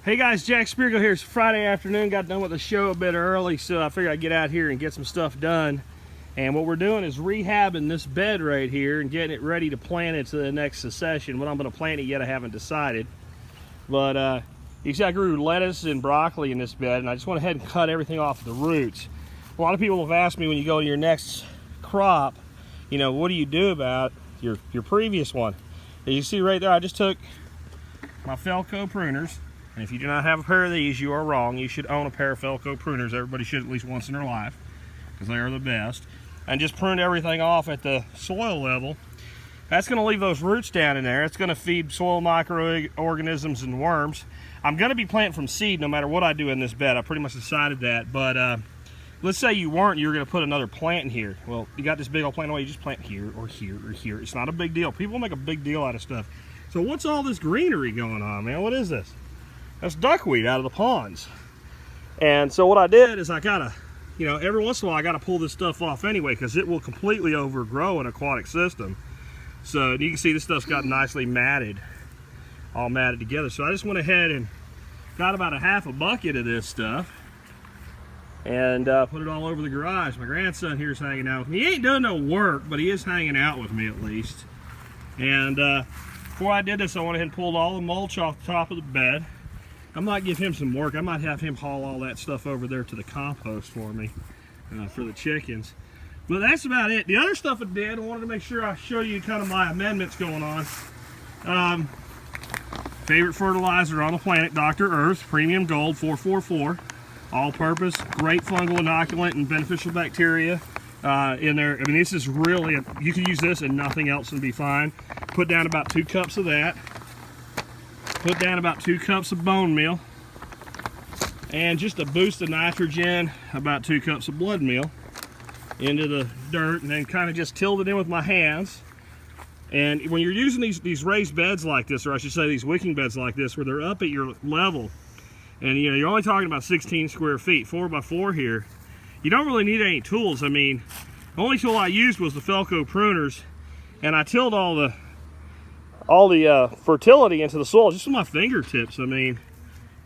Hey guys, Jack Spirgo here. It's Friday afternoon. Got done with the show a bit early, so I figured I'd get out here and get some stuff done. And what we're doing is rehabbing this bed right here and getting it ready to plant it to the next succession. When I'm going to plant it yet, I haven't decided. But you see I grew lettuce and broccoli in this bed, and I just went ahead and cut everything off the roots. A lot of people have asked me, when you go to your next crop, you know, what do you do about your previous one? As you see right there, I just took my Felco pruners. And if you do not have a pair of these, you are wrong. You should own a pair of Felco pruners. Everybody should at least once in their life, because they are the best. And just prune everything off at the soil level. That's going to leave those roots down in there. It's going to feed soil microorganisms and worms. I'm going to be planting from seed no matter what I do in this bed. I pretty much decided that. But let's say you weren't, you're going to put another plant in here. Well, you got this big old plant away, you just plant here or here or here. It's not a big deal. People make a big deal out of stuff. So what's all this greenery going on, man? What is this? That's duckweed out of the ponds. And so what I did is I gotta, you know, every once in a while I gotta pull this stuff off anyway, because it will completely overgrow an aquatic system. So you can see this stuff's got nicely matted, all matted together. So I just went ahead and got about a half a bucket of this stuff and put it all over the garage. My grandson here is hanging out with me. He ain't doing no work, but he is hanging out with me at least. And before I did this, I went ahead and pulled all the mulch off the top of the bed. I might give him some work. I might have him haul all that stuff over there to the compost for me, for the chickens. But that's about it. The other stuff I did, I wanted to make sure I show you kind of my amendments going on. Favorite fertilizer on the planet, Dr. Earth, Premium Gold 444. All-purpose, great fungal inoculant and beneficial bacteria in there. I mean, this is really, you can use this and nothing else and be fine. Put down about 2 cups of that. Put down about 2 cups of bone meal, and just to boost the nitrogen, about 2 cups of blood meal into the dirt, and then kind of just tilled it in with my hands. And when you're using these raised beds like this, or I should say these wicking beds like this, where they're up at your level, and you know you're only talking about 16 square feet, 4x4 here, you don't really need any tools. I mean, the only tool I used was the Felco pruners, and I tilled all the fertility into the soil just with my fingertips. I mean,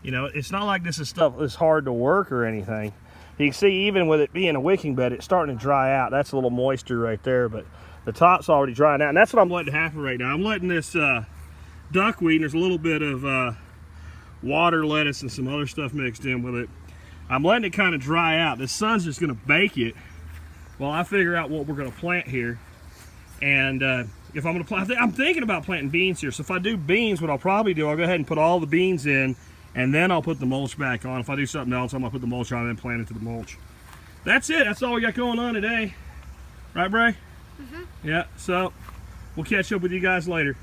you know, it's not like this is stuff that's hard to work or anything. You can see even with it being a wicking bed, it's starting to dry out. That's a little moisture right there, but the top's already drying out, and that's what I'm letting happen right now. I'm letting this duckweed, and there's a little bit of water, lettuce, and some other stuff mixed in with it. I'm letting it kind of dry out. The sun's just going to bake it while I figure out what we're going to plant here. And if I'm going to plant, I'm thinking about planting beans here. So if I do beans, what I'll probably do, I'll go ahead and put all the beans in, and then I'll put the mulch back on. If I do something else, I'm going to put the mulch on and then plant it to the mulch. That's it. That's all we got going on today. Right, Bray? Mm-hmm. Yeah, so we'll catch up with you guys later.